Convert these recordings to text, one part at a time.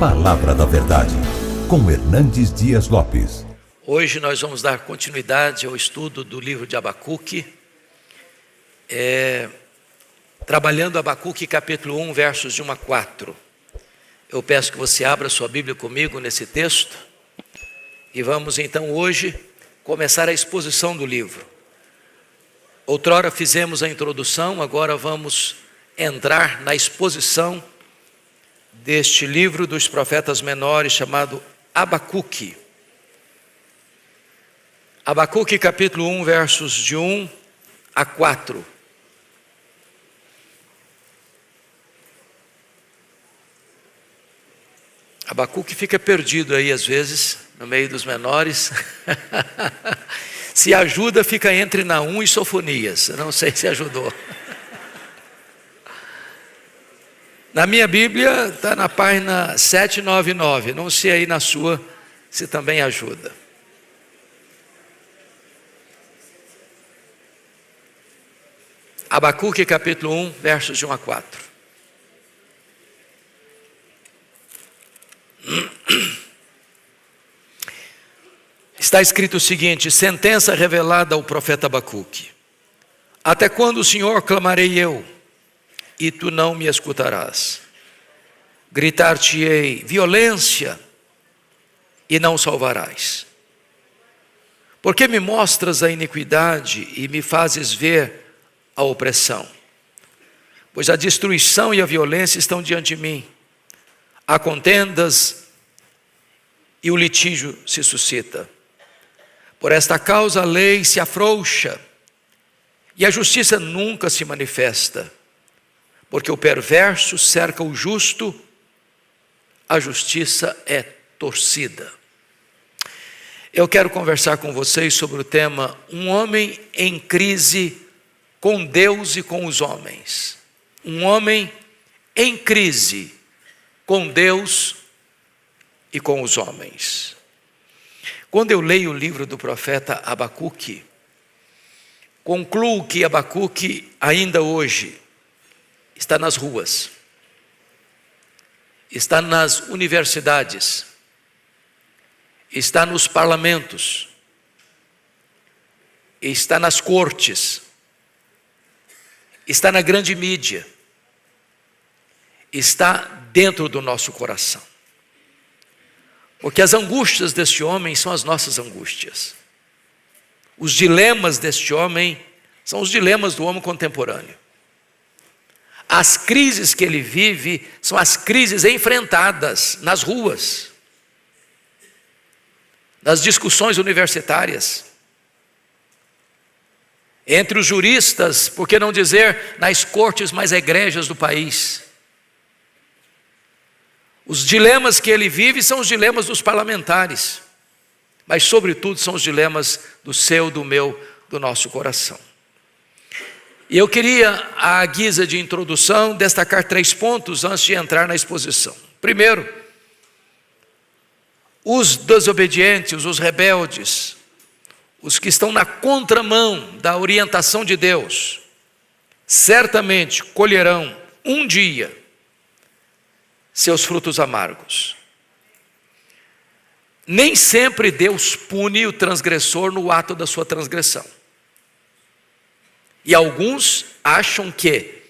Palavra da Verdade, com Hernandes Dias Lopes. Hoje nós vamos dar continuidade ao estudo do livro de Abacuque, trabalhando Abacuque capítulo 1, versos de 1 a 4. Eu peço que você abra sua Bíblia comigo nesse texto e vamos então hoje começar a exposição do livro. Outrora fizemos a introdução, agora vamos entrar na exposição deste livro dos profetas menores chamado Abacuque. Abacuque capítulo 1, versos de 1 a 4. Abacuque fica perdido aí às vezes, no meio dos menores. Se ajuda, fica entre Naum e Sofonias. Eu não sei se ajudou. Na minha Bíblia está na página 799. Não sei aí na sua se também ajuda. Abacuque capítulo 1, versos de 1 a 4. Está escrito o seguinte: sentença revelada ao profeta Abacuque. Até quando, Senhor, clamarei eu, e tu não me escutarás? Gritar-te-ei violência, e não salvarás. Porque me mostras a iniquidade e me fazes ver a opressão? Pois a destruição e a violência estão diante de mim. Há contendas e o litígio se suscita. Por esta causa a lei se afrouxa e a justiça nunca se manifesta. Porque o perverso cerca o justo, a justiça é torcida. Eu quero conversar com vocês sobre o tema um homem em crise com Deus e com os homens. Um homem em crise com Deus e com os homens. Quando eu leio o livro do profeta Abacuque, concluo que Abacuque ainda hoje está nas ruas, está nas universidades, está nos parlamentos, está nas cortes, está na grande mídia, está dentro do nosso coração. Porque as angústias deste homem são as nossas angústias. Os dilemas deste homem são os dilemas do homem contemporâneo. As crises que ele vive são as crises enfrentadas nas ruas, nas discussões universitárias, entre os juristas, por que não dizer nas cortes mais egrégias do país. Os dilemas que ele vive são os dilemas dos parlamentares, mas sobretudo são os dilemas do seu, do meu, do nosso coração. E eu queria, à guisa de introdução, destacar 3 pontos antes de entrar na exposição. Primeiro, os desobedientes, os rebeldes, os que estão na contramão da orientação de Deus, certamente colherão um dia seus frutos amargos. Nem sempre Deus pune o transgressor no ato da sua transgressão. E alguns acham que,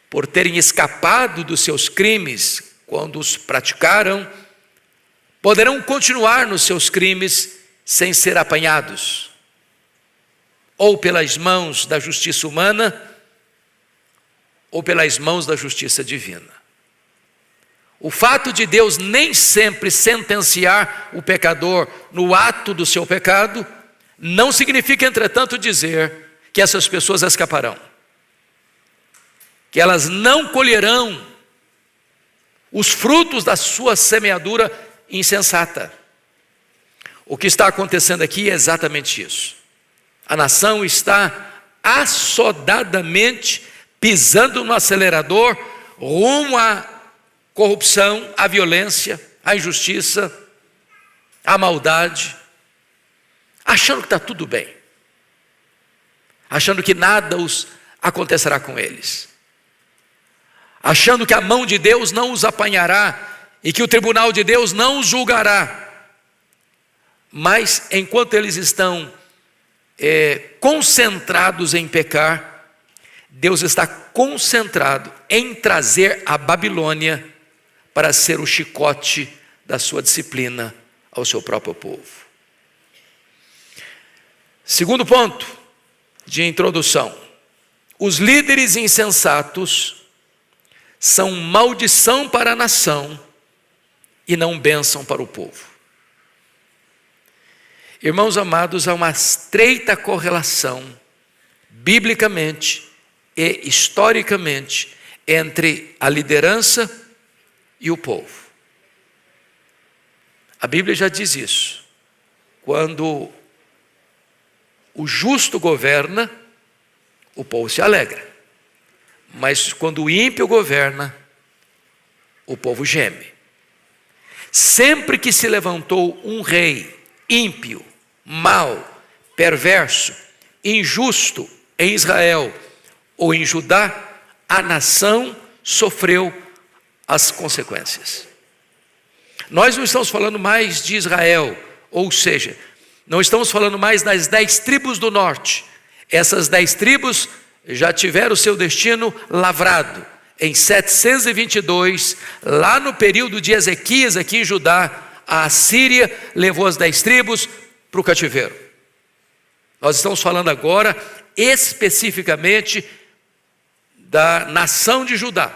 por terem escapado dos seus crimes quando os praticaram, poderão continuar nos seus crimes sem ser apanhados, ou pelas mãos da justiça humana, ou pelas mãos da justiça divina. O fato de Deus nem sempre sentenciar o pecador no ato do seu pecado, não significa, entretanto, dizer que essas pessoas escaparão, que elas não colherão os frutos da sua semeadura insensata. O que está acontecendo aqui é exatamente isso. A nação está assodadamente pisando no acelerador rumo à corrupção, à violência, à injustiça, à maldade, achando que está tudo bem, achando que nada acontecerá com eles, achando que a mão de Deus não os apanhará e que o tribunal de Deus não os julgará. Mas enquanto eles estão concentrados em pecar, Deus está concentrado em trazer a Babilônia para ser o chicote da sua disciplina ao seu próprio povo. Segundo ponto de introdução: os líderes insensatos são maldição para a nação e não bênção para o povo. Irmãos amados, há uma estreita correlação, biblicamente e historicamente, entre a liderança e o povo. A Bíblia já diz isso. Quando o justo governa, o povo se alegra. Mas quando o ímpio governa, o povo geme. Sempre que se levantou um rei ímpio, mau, perverso, injusto em Israel ou em Judá, a nação sofreu as consequências. Nós não estamos falando mais de Israel, ou seja, não estamos falando mais das 10 tribos do norte. Essas 10 tribos já tiveram o seu destino lavrado. Em 722, lá no período de Ezequias, aqui em Judá, a Assíria levou as 10 tribos para o cativeiro. Nós estamos falando agora especificamente da nação de Judá,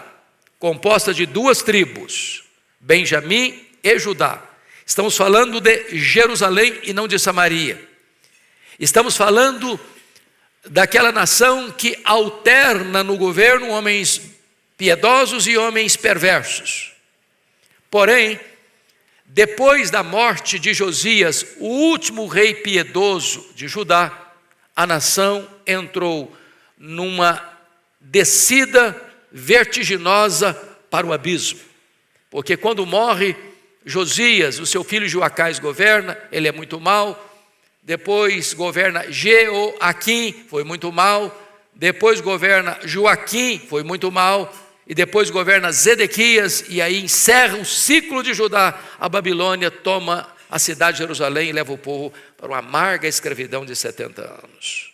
composta de 2 tribos, Benjamim e Judá. Estamos falando de Jerusalém e não de Samaria. Estamos falando daquela nação que alterna no governo homens piedosos e homens perversos. Porém, depois da morte de Josias, o último rei piedoso de Judá, a nação entrou numa descida vertiginosa para o abismo. Porque quando morre Josias, o seu filho Joacás governa, ele é muito mau. Depois governa Jeoaquim, foi muito mau. Depois governa Joaquim, foi muito mau. E depois governa Zedequias, e aí encerra o ciclo de Judá. A Babilônia toma a cidade de Jerusalém e leva o povo para uma amarga escravidão de 70 anos.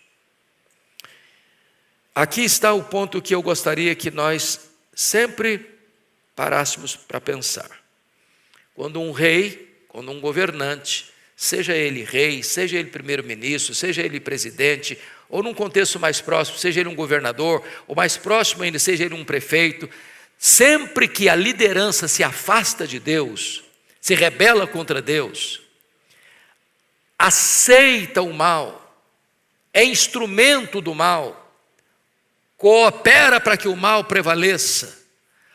Aqui está o ponto que eu gostaria que nós sempre parássemos para pensar. Quando um rei, quando um governante, seja ele rei, seja ele primeiro-ministro, seja ele presidente, ou num contexto mais próximo, seja ele um governador, ou mais próximo ainda, seja ele um prefeito, sempre que a liderança se afasta de Deus, se rebela contra Deus, aceita o mal, é instrumento do mal, coopera para que o mal prevaleça,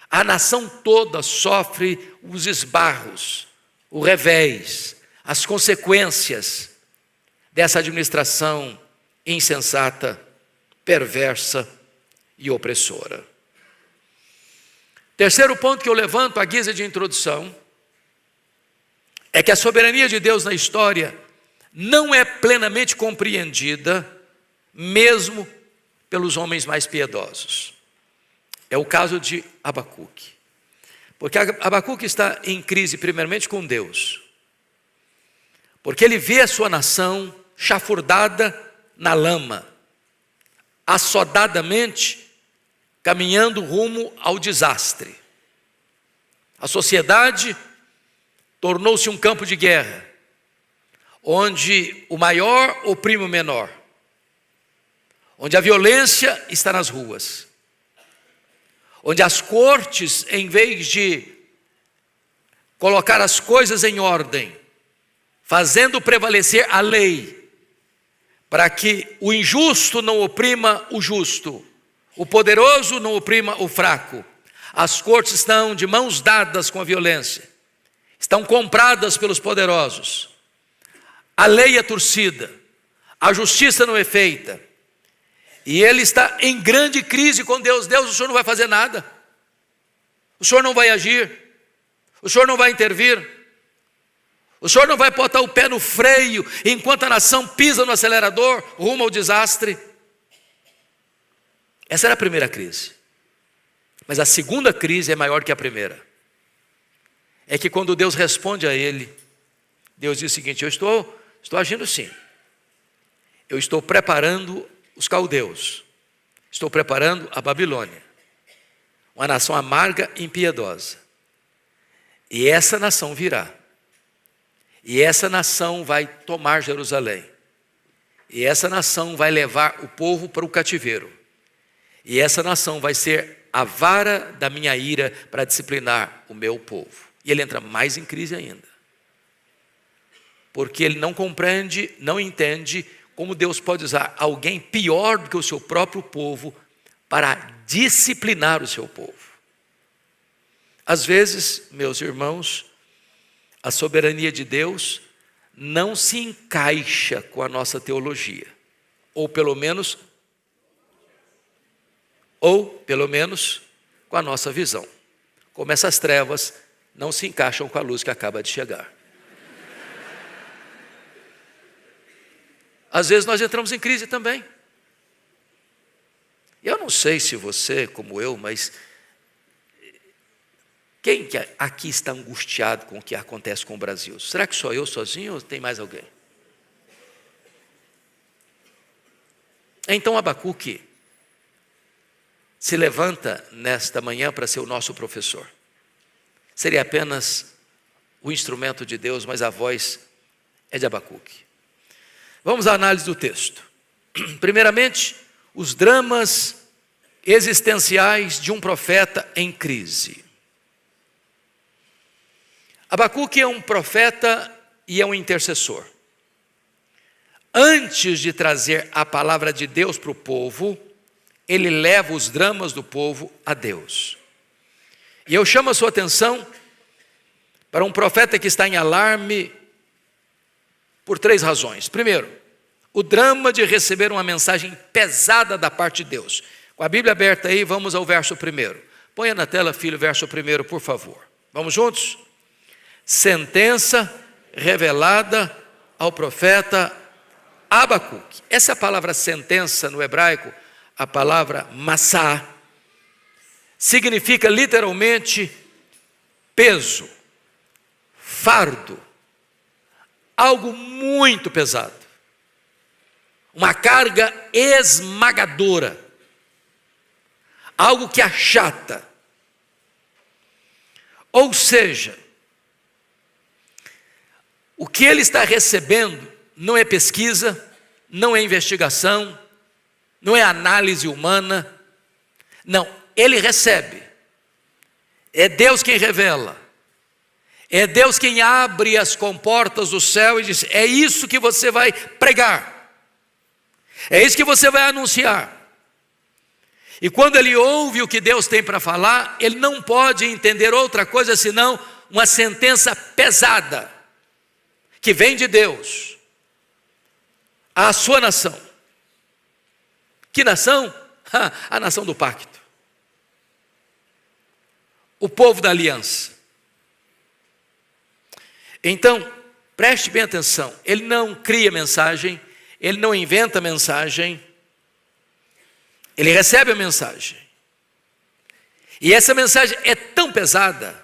a nação toda sofre os esbarros, o revés, as consequências dessa administração insensata, perversa e opressora. Terceiro ponto que eu levanto à guisa de introdução é que a soberania de Deus na história não é plenamente compreendida, mesmo pelos homens mais piedosos. É o caso de Abacuque. Porque Abacuque está em crise primeiramente com Deus. Porque ele vê a sua nação chafurdada na lama, assodadamente caminhando rumo ao desastre. A sociedade tornou-se um campo de guerra, onde o maior oprime o menor, onde a violência está nas ruas, onde as cortes, em vez de colocar as coisas em ordem, fazendo prevalecer a lei, para que o injusto não oprima o justo, o poderoso não oprima o fraco. As cortes estão de mãos dadas com a violência, estão compradas pelos poderosos. A lei é torcida, a justiça não é feita, e ele está em grande crise com Deus. Deus, o Senhor não vai fazer nada, o Senhor não vai agir, o Senhor não vai intervir, o Senhor não vai botar o pé no freio enquanto a nação pisa no acelerador rumo ao desastre. Essa era a primeira crise. Mas a segunda crise é maior que a primeira. é que quando Deus responde a ele, Deus diz o seguinte: eu estou agindo sim. Eu estou preparando os caldeus. Estou preparando a Babilônia, uma nação amarga e impiedosa. E essa nação virá. E essa nação vai tomar Jerusalém. E essa nação vai levar o povo para o cativeiro. E essa nação vai ser a vara da minha ira para disciplinar o meu povo. E ele entra mais em crise ainda. Porque ele não compreende, não entende como Deus pode usar alguém pior do que o seu próprio povo para disciplinar o seu povo. Às vezes, meus irmãos, a soberania de Deus não se encaixa com a nossa teologia, ou pelo menos com a nossa visão. Como essas trevas não se encaixam com a luz que acaba de chegar. Às vezes nós entramos em crise também. Eu não sei se você, como eu, mas quem que aqui está angustiado com o que acontece com o Brasil? Será que só eu sozinho ou tem mais alguém? Então Abacuque se levanta nesta manhã para ser o nosso professor. Seria apenas o instrumento de Deus, mas a voz é de Abacuque. Vamos à análise do texto. Primeiramente, os dramas existenciais de um profeta em crise. Abacuque é um profeta e é um intercessor. Antes de trazer a palavra de Deus para o povo, ele leva os dramas do povo a Deus. E eu chamo a sua atenção para um profeta que está em alarme por 3 razões. Primeiro, o drama de receber uma mensagem pesada da parte de Deus. Com a Bíblia aberta aí, vamos ao verso 1. Ponha na tela, filho, o verso 1, por favor. Vamos juntos? Sentença revelada ao profeta Abacuque. Essa palavra sentença no hebraico, a palavra massá, significa literalmente peso, fardo, algo muito pesado, uma carga esmagadora, algo que achata. Ou seja, o que ele está recebendo não é pesquisa, não é investigação, não é análise humana, não, ele recebe. É Deus quem revela. É Deus quem abre as comportas do céu e diz: é isso que você vai pregar. É isso que você vai anunciar. E quando ele ouve o que Deus tem para falar, ele não pode entender outra coisa senão uma sentença pesada, que vem de Deus, à sua nação. Que nação? A nação do pacto. O povo da aliança. Então, preste bem atenção, ele não cria mensagem, ele não inventa mensagem, ele recebe a mensagem. E essa mensagem é tão pesada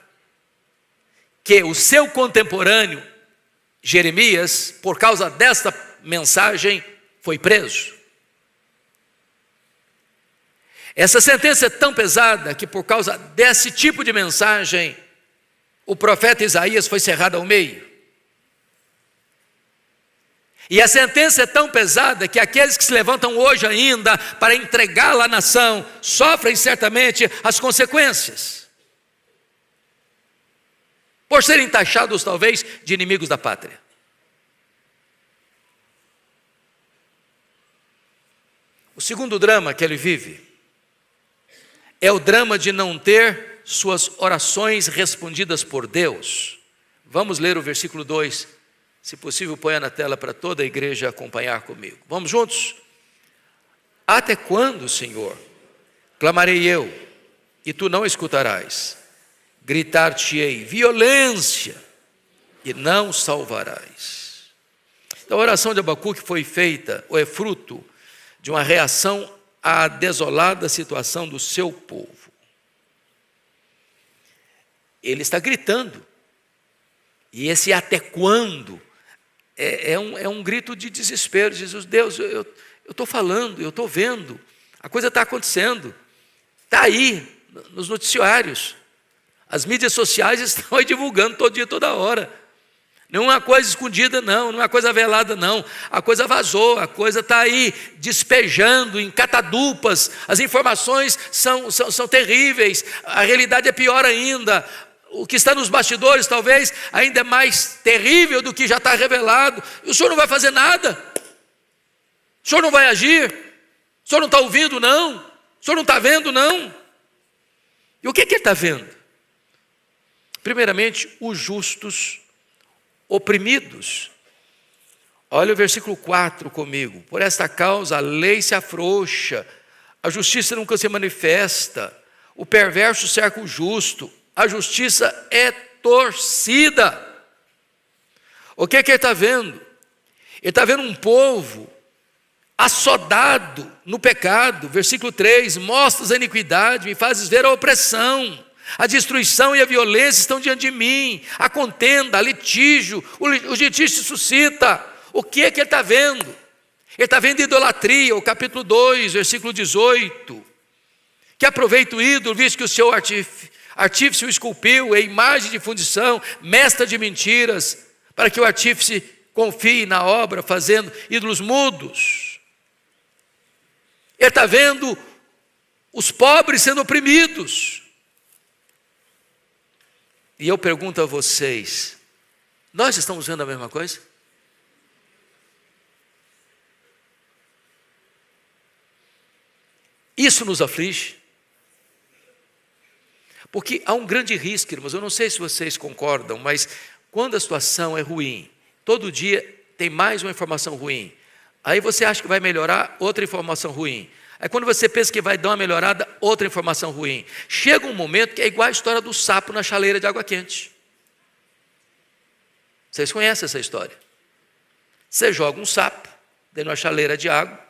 que o seu contemporâneo, Jeremias, por causa desta mensagem, foi preso. Essa sentença é tão pesada que por causa desse tipo de mensagem, o profeta Isaías foi cerrado ao meio. E a sentença é tão pesada que aqueles que se levantam hoje ainda para entregá-la à nação, sofrem certamente as consequências, por serem taxados talvez de inimigos da pátria. O segundo drama que ele vive é o drama de não ter suas orações respondidas por Deus. Vamos ler o versículo 2, se possível ponha na tela para toda a igreja acompanhar comigo. Vamos juntos? Até quando, Senhor, clamarei eu, e tu não escutarás? Gritar-te-ei violência, e não salvarás. Então a oração de Abacuque foi feita, ou é fruto de uma reação à desolada situação do seu povo. Ele está gritando E esse até quando é um grito de desespero. Jesus, Deus, eu estou falando, eu estou vendo, a coisa está acontecendo, está aí nos noticiários, as mídias sociais estão aí divulgando todo dia, toda hora. Não é uma coisa escondida, não é uma coisa velada, não. A coisa vazou, a coisa está aí despejando em catadupas, as informações são terríveis, a realidade é pior ainda. O que está nos bastidores talvez ainda é mais terrível do que já está revelado. E o senhor não vai fazer nada? O senhor não vai agir? O senhor não está ouvindo, não? O senhor não está vendo, não? E o que ele está vendo? Primeiramente, os justos oprimidos. Olha o versículo 4 comigo. Por esta causa a lei se afrouxa, a justiça nunca se manifesta, o perverso cerca o justo, a justiça é torcida. O que ele está vendo? Ele está vendo um povo assodado no pecado. Versículo 3, mostras a iniquidade, me fazes ver a opressão. A destruição e a violência estão diante de mim, a contenda, a litígio, o litígio se suscita. O que ele está vendo? Ele está vendo idolatria, o capítulo 2, versículo 18. Que aproveita o ídolo, visto que o seu artífice o esculpiu, é imagem de fundição, mestra de mentiras, para que o artífice confie na obra, fazendo ídolos mudos. Ele está vendo os pobres sendo oprimidos. E eu pergunto a vocês, nós estamos vendo a mesma coisa? Isso nos aflige? Porque há um grande risco, irmãos, eu não sei se vocês concordam, mas quando a situação é ruim, todo dia tem mais uma informação ruim, aí você acha que vai melhorar, outra informação ruim. Aí quando você pensa que vai dar uma melhorada, outra informação ruim. Chega um momento que é igual a história do sapo na chaleira de água quente. Vocês conhecem essa história? Você joga um sapo dentro de uma chaleira de água,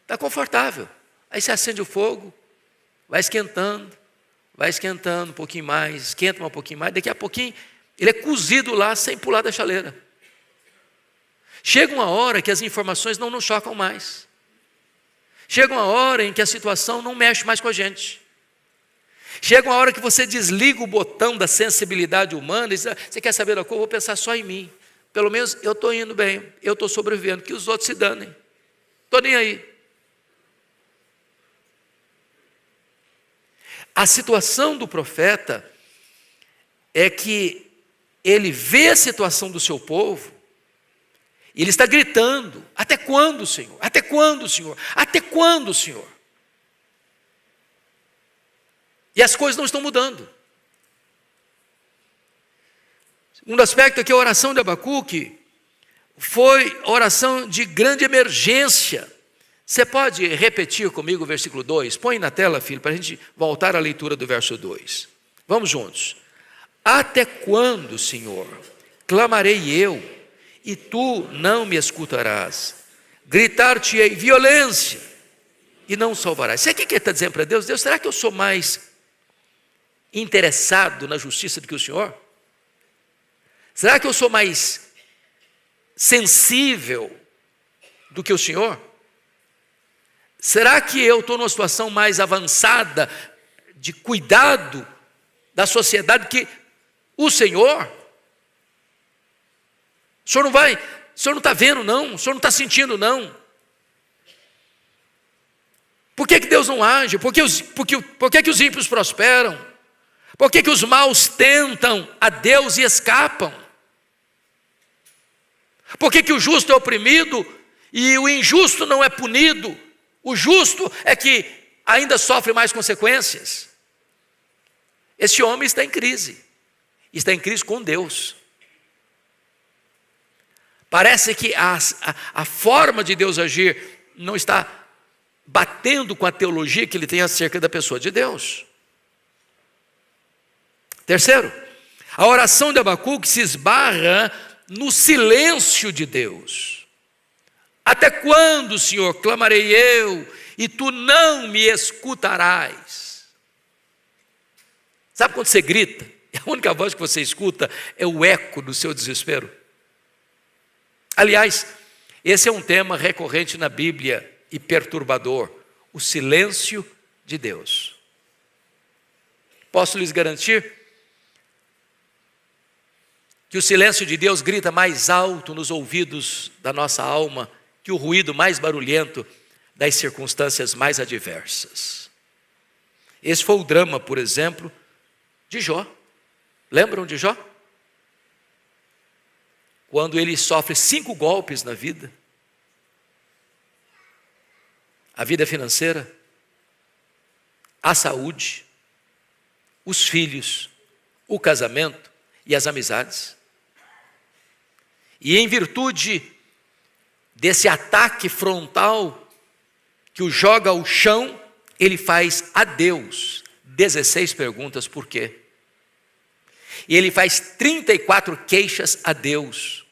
está confortável. Aí você acende o fogo, vai esquentando um pouquinho mais, esquenta um pouquinho mais, daqui a pouquinho ele é cozido lá sem pular da chaleira. Chega uma hora que as informações não nos chocam mais. Chega uma hora em que a situação não mexe mais com a gente. Chega uma hora que você desliga o botão da sensibilidade humana e diz, você quer saber da coisa? Eu vou pensar só em mim. Pelo menos eu estou indo bem, eu estou sobrevivendo, que os outros se danem. Estou nem aí. A situação do profeta é que ele vê a situação do seu povo, e ele está gritando, até quando, Senhor? Até quando, Senhor? Até quando, Senhor? E as coisas não estão mudando. Um aspecto aqui, a oração de Abacuque foi oração de grande emergência. Você pode repetir comigo o versículo 2? Põe na tela, filho, para a gente voltar à leitura do verso 2. Vamos juntos. Até quando, Senhor, clamarei eu, e tu não me escutarás? Gritar-te-ei violência, e não salvarás. Sabe o que ele está dizendo para Deus? Deus, será que eu sou mais interessado na justiça do que o Senhor? Será que eu sou mais sensível do que o Senhor? Será que eu estou numa situação mais avançada de cuidado da sociedade que o Senhor? O Senhor não está vendo não, o Senhor não está sentindo não. Por que Deus não age? Por que os ímpios prosperam? Por que os maus tentam a Deus e escapam? Por que o justo é oprimido e o injusto não é punido? O justo é que ainda sofre mais consequências. Esse homem está em crise com Deus. Parece que a forma de Deus agir não está batendo com a teologia que ele tem acerca da pessoa de Deus. Terceiro, a oração de Abacuque se esbarra no silêncio de Deus. Até quando, Senhor, clamarei eu, e tu não me escutarás? Sabe quando você grita A única voz que você escuta é o eco do seu desespero. Aliás, esse é um tema recorrente na Bíblia e perturbador: o silêncio de Deus. Posso lhes garantir que o silêncio de Deus grita mais alto nos ouvidos da nossa alma que o ruído mais barulhento das circunstâncias mais adversas. Esse foi o drama, por exemplo, de Jó. Lembram de Jó? Quando ele sofre 5 golpes na vida. A vida financeira, a saúde, os filhos, o casamento e as amizades. E em virtude desse ataque frontal que o joga ao chão, ele faz a Deus 16 perguntas: por quê? E ele faz 34 queixas a Deus.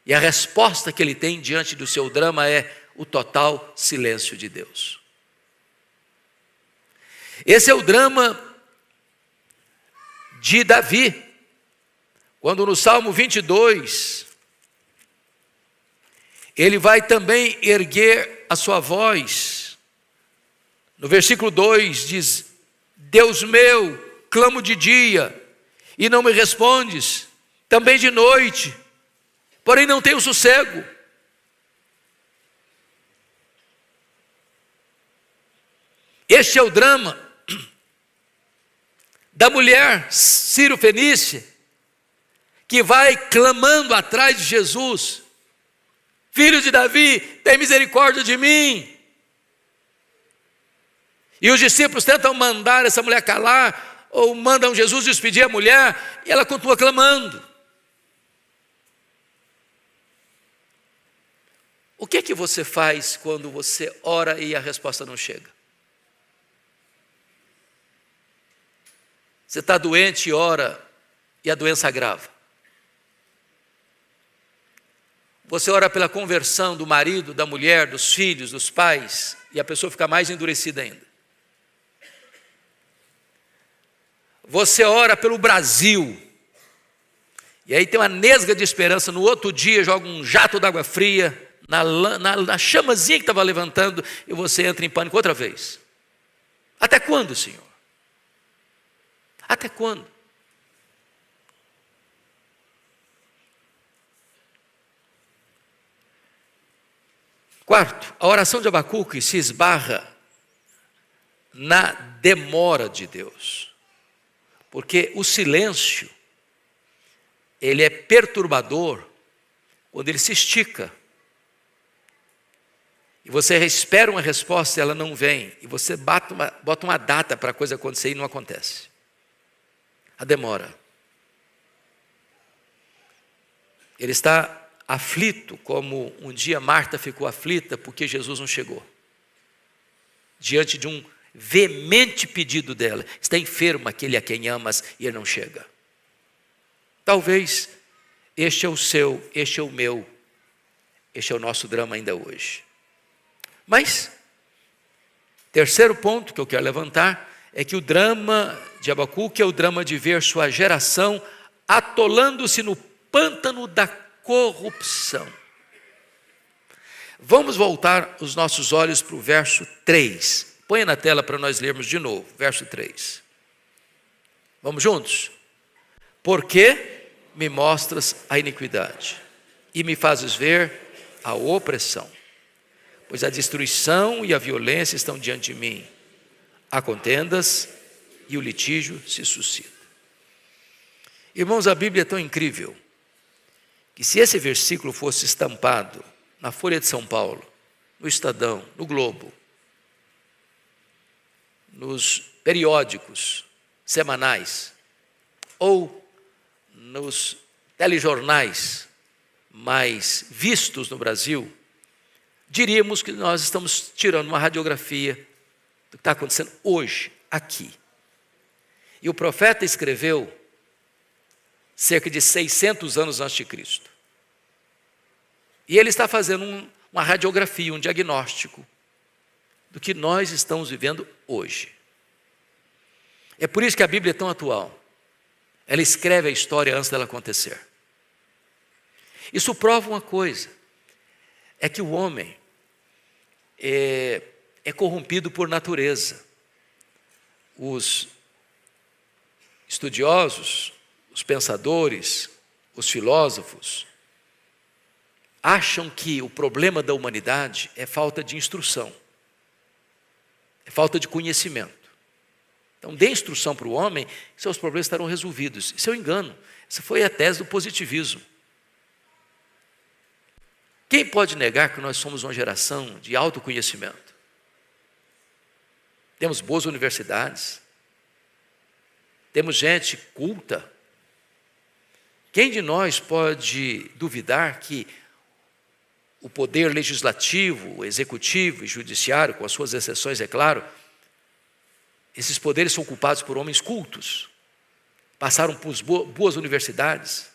E a resposta que ele tem diante do seu drama é o total silêncio de Deus. Esse é o drama de Davi, quando no Salmo 22, ele vai também erguer a sua voz. No versículo 2 diz: Deus meu, clamo de dia e não me respondes, também de noite, porém não tenho sossego. Este é o drama da mulher Sírio-Fenícia, que vai clamando atrás de Jesus: Filho de Davi, tem misericórdia de mim. E os discípulos tentam mandar essa mulher calar, ou mandam Jesus despedir a mulher, e ela continua clamando. O que é que você faz quando você ora e a resposta não chega? Você está doente e ora e a doença agrava. Você ora pela conversão do marido, da mulher, dos filhos, dos pais, e a pessoa fica mais endurecida ainda. Você ora pelo Brasil, e aí tem uma nesga de esperança, no outro dia joga um jato d'água fria na chamazinha que estava levantando, e você entra em pânico outra vez. Até quando, Senhor? Até quando? Quarto, a oração de Abacuque se esbarra na demora de Deus. Porque o silêncio, ele é perturbador quando ele se estica. E você espera uma resposta e ela não vem. E você bota uma data para a coisa acontecer e não acontece. A demora. Ele está aflito, como um dia Marta ficou aflita porque Jesus não chegou. Diante de um veemente pedido dela: está enfermo aquele a quem amas e ele não chega. Talvez este é o seu, este é o meu, este é o nosso drama ainda hoje. Mas, terceiro ponto que eu quero levantar é que o drama de Abacuque é o drama de ver sua geração atolando-se no pântano da corrupção. Vamos voltar os nossos olhos para o verso 3. Põe na tela para nós lermos de novo, verso 3. Vamos juntos? Porque me mostras a iniquidade e me fazes ver a opressão, pois a destruição e a violência estão diante de mim, há contendas e o litígio se suscita. Irmãos, a Bíblia é tão incrível que se esse versículo fosse estampado na Folha de São Paulo, no Estadão, no Globo, nos periódicos semanais ou nos telejornais mais vistos no Brasil, diríamos que nós estamos tirando uma radiografia do que está acontecendo hoje, aqui. E o profeta escreveu cerca de 600 anos antes de Cristo. E ele está fazendo uma radiografia, um diagnóstico do que nós estamos vivendo hoje. É por isso que a Bíblia é tão atual. Ela escreve a história antes dela acontecer. Isso prova uma coisa, é que o homem é corrompido por natureza. Os estudiosos, os pensadores, os filósofos, acham que o problema da humanidade é falta de instrução, é falta de conhecimento. Então, dê instrução para o homem, seus problemas estarão resolvidos. Isso é um engano. Essa foi a tese do positivismo. Quem pode negar que nós somos uma geração de autoconhecimento? Temos boas universidades, temos gente culta. Quem de nós pode duvidar que o poder legislativo, o executivo e judiciário, com as suas exceções, é claro, esses poderes são ocupados por homens cultos, passaram por boas universidades,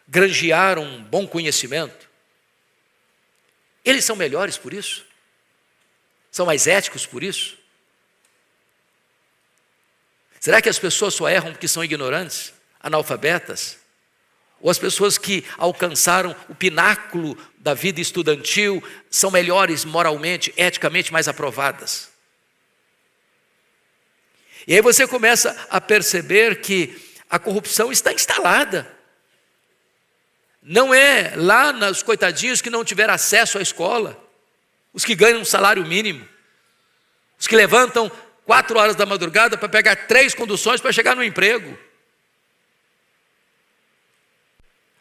granjearam um bom conhecimento. Eles são melhores por isso? São mais éticos por isso? Será que as pessoas só erram porque são ignorantes, analfabetas? Ou as pessoas que alcançaram o pináculo da vida estudantil são melhores moralmente, eticamente mais aprovadas? E aí você começa a perceber que a corrupção está instalada. Não é lá nos coitadinhos que não tiveram acesso à escola, os que ganham um salário mínimo, os que levantam 4 horas da madrugada para pegar 3 conduções para chegar no emprego.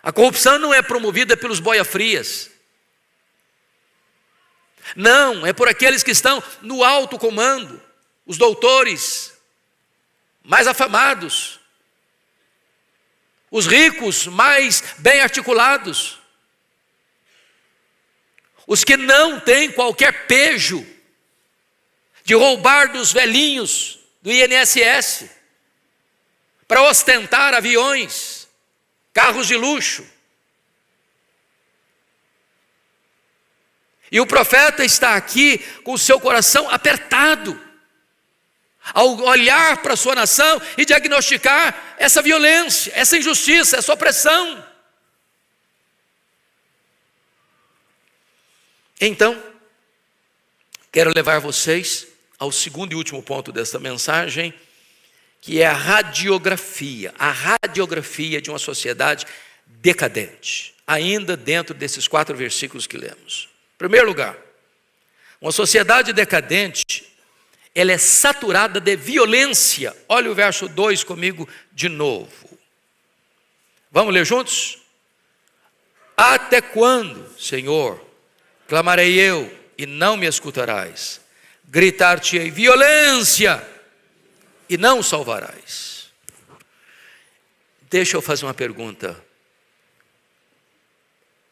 A corrupção não é promovida pelos boia-frias. Não, é por aqueles que estão no alto comando, os doutores mais afamados, os ricos mais bem articulados, os que não têm qualquer pejo de roubar dos velhinhos do INSS para ostentar aviões, carros de luxo. E o profeta está aqui com o seu coração apertado, ao olhar para a sua nação e diagnosticar essa violência, essa injustiça, essa opressão. Então, quero levar vocês ao segundo e último ponto desta mensagem, que é a radiografia de uma sociedade decadente, ainda dentro desses 4 versículos que lemos. Em primeiro lugar, uma sociedade decadente, ela é saturada de violência. Olha o verso 2 comigo de novo. Vamos ler juntos? Até quando, Senhor, clamarei eu e não me escutarás? Gritar-te-ei violência e não salvarás. Deixa eu fazer uma pergunta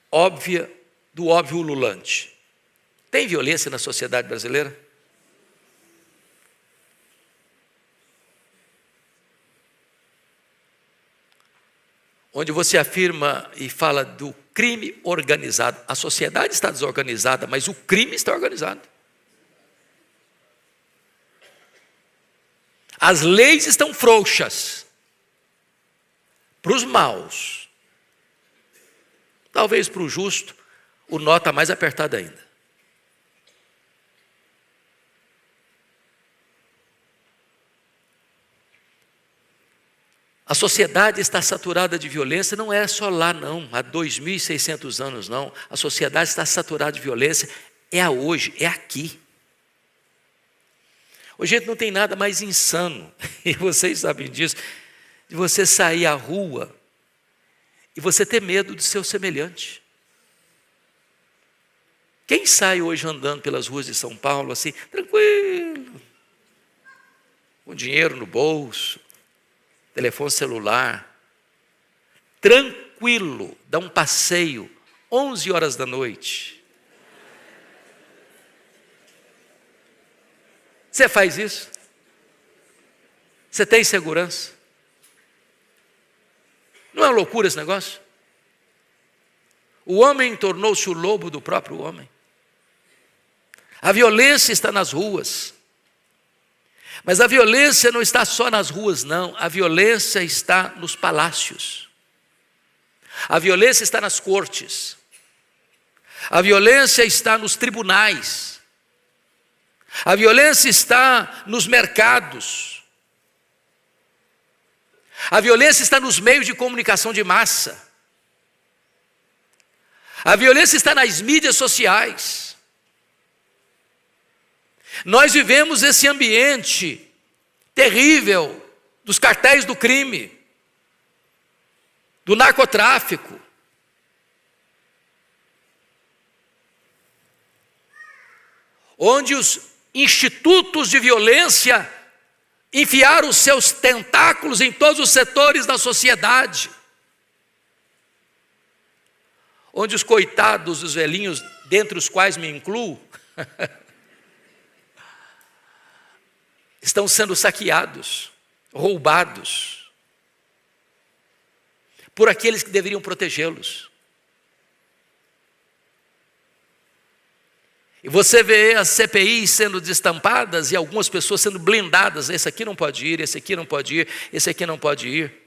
óbvia, do óbvio ululante. Tem violência na sociedade brasileira? Onde você afirma e fala do crime organizado. A sociedade está desorganizada, mas o crime está organizado. As leis estão frouxas para os maus. Talvez para o justo, o nó está mais apertado ainda. A sociedade está saturada de violência, não é só lá não, há 2.600 anos não. A sociedade está saturada de violência, é hoje, é aqui. Hoje não tem nada mais insano, e vocês sabem disso, de você sair à rua e você ter medo do seu semelhante. Quem sai hoje andando pelas ruas de São Paulo assim, tranquilo, com dinheiro no bolso, telefone celular, tranquilo, dá um passeio, 11 horas da noite. Você faz isso? Você tem segurança? Não é uma loucura esse negócio? O homem tornou-se o lobo do próprio homem. A violência está nas ruas. Mas a violência não está só nas ruas, não. A violência está nos palácios. A violência está nas cortes. A violência está nos tribunais. A violência está nos mercados. A violência está nos meios de comunicação de massa. A violência está nas mídias sociais. Nós vivemos esse ambiente terrível dos cartéis do crime, do narcotráfico. Onde os institutos de violência enfiaram os seus tentáculos em todos os setores da sociedade. Onde os coitados, os velhinhos, dentre os quais me incluo, estão sendo saqueados, roubados, por aqueles que deveriam protegê-los. E você vê as CPIs sendo destampadas e algumas pessoas sendo blindadas. Esse aqui não pode ir, esse aqui não pode ir, esse aqui não pode ir.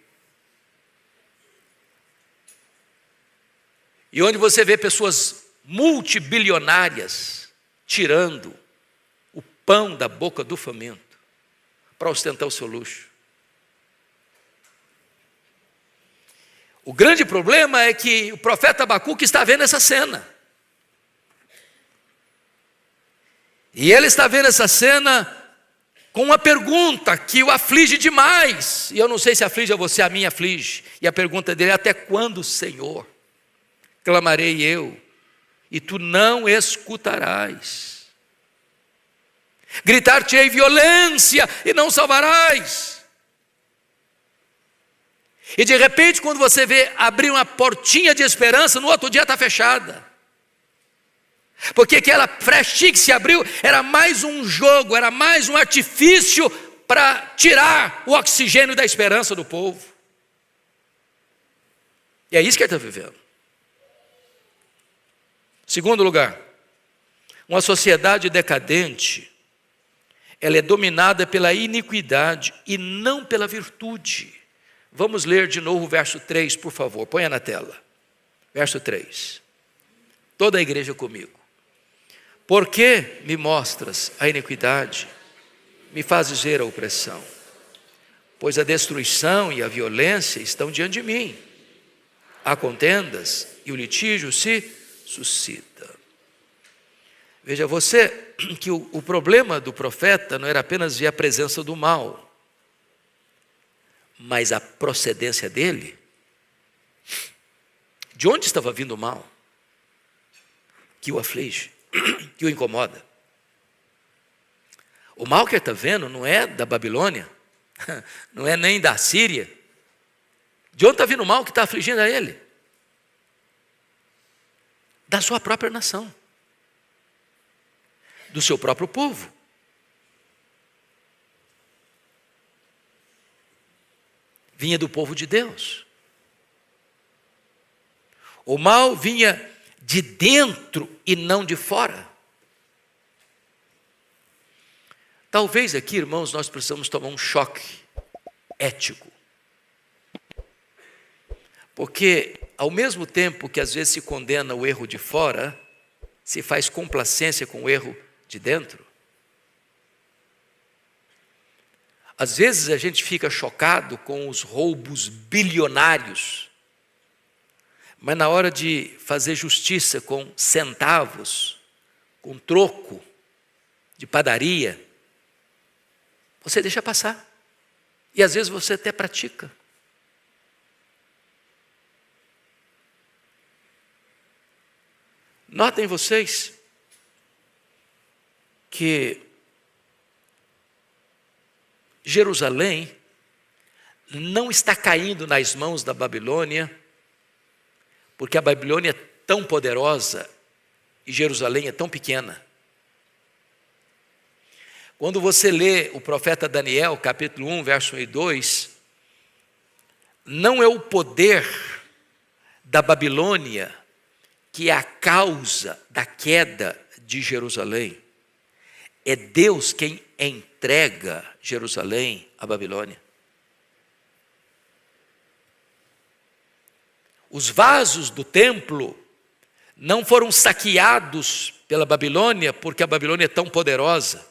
E onde você vê pessoas multibilionárias tirando o pão da boca do faminto para ostentar o seu luxo. O grande problema é que o profeta Abacuque está vendo essa cena. E ele está vendo essa cena com uma pergunta que o aflige demais. E eu não sei se aflige a você, a mim aflige. E a pergunta dele é: até quando, Senhor, clamarei eu, e tu não escutarás? Gritar-te-ei violência, e não salvarás. E de repente, quando você vê abrir uma portinha de esperança, no outro dia está fechada. Porque aquela frechinha que se abriu era mais um jogo, era mais um artifício para tirar o oxigênio da esperança do povo. E é isso que ele está vivendo. Segundo lugar, uma sociedade decadente, ela é dominada pela iniquidade e não pela virtude. Vamos ler de novo o verso 3, por favor, ponha na tela. Verso 3. Toda a igreja comigo. Por que me mostras a iniquidade, me fazes ver a opressão? Pois a destruição e a violência estão diante de mim. Há contendas e o litígio se suscita. Veja você que o problema do profeta não era apenas ver a presença do mal, mas a procedência dele. De onde estava vindo o mal? Que o aflige, que o incomoda. O mal que ele está vendo não é da Babilônia, não é nem da Síria. De onde está vindo o mal que está afligindo a ele? Da sua própria nação, do seu próprio povo. Vinha do povo de Deus. O mal vinha de dentro e não de fora. Talvez aqui, irmãos, nós precisamos tomar um choque ético. Porque ao mesmo tempo que às vezes se condena o erro de fora, se faz complacência com o erro de dentro. Às vezes a gente fica chocado com os roubos bilionários, mas na hora de fazer justiça com centavos, com troco de padaria, você deixa passar. E às vezes você até pratica. Notem vocês que Jerusalém não está caindo nas mãos da Babilônia, porque a Babilônia é tão poderosa e Jerusalém é tão pequena. Quando você lê o profeta Daniel, capítulo 1, verso 1 e 2, não é o poder da Babilônia que é a causa da queda de Jerusalém. é Deus quem entrega Jerusalém à Babilônia. Os vasos do templo não foram saqueados pela Babilônia porque a Babilônia é tão poderosa.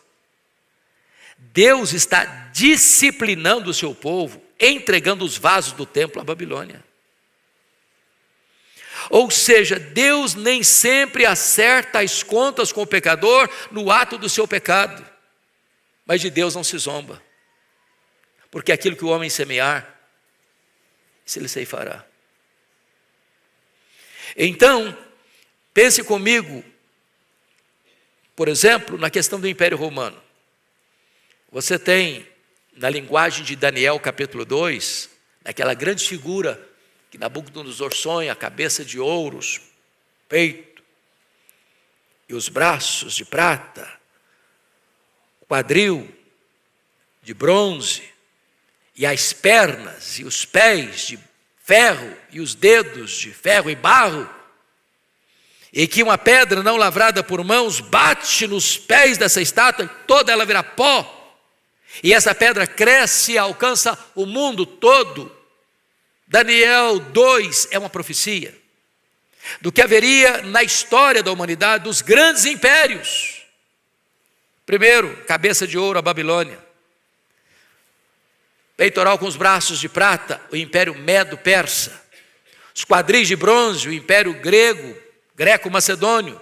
Deus está disciplinando o seu povo, entregando os vasos do templo à Babilônia. Ou seja, Deus nem sempre acerta as contas com o pecador no ato do seu pecado, mas de Deus não se zomba, porque aquilo que o homem semear, isso ele ceifará. Então, pense comigo, por exemplo, na questão do Império Romano. Você tem, na linguagem de Daniel capítulo 2, aquela grande figura que Nabucodonosor sonha, a cabeça de ouros, peito, e os braços de prata, o quadril de bronze, e as pernas e os pés de ferro, e os dedos de ferro e barro, e que uma pedra não lavrada por mãos bate nos pés dessa estátua, toda ela vira pó, e essa pedra cresce e alcança o mundo todo. Daniel 2 é uma profecia do que haveria na história da humanidade dos grandes impérios. Primeiro, cabeça de ouro, a Babilônia. Peitoral com os braços de prata, o Império Medo-Persa. Os quadris de bronze, o Império Greco-Macedônio.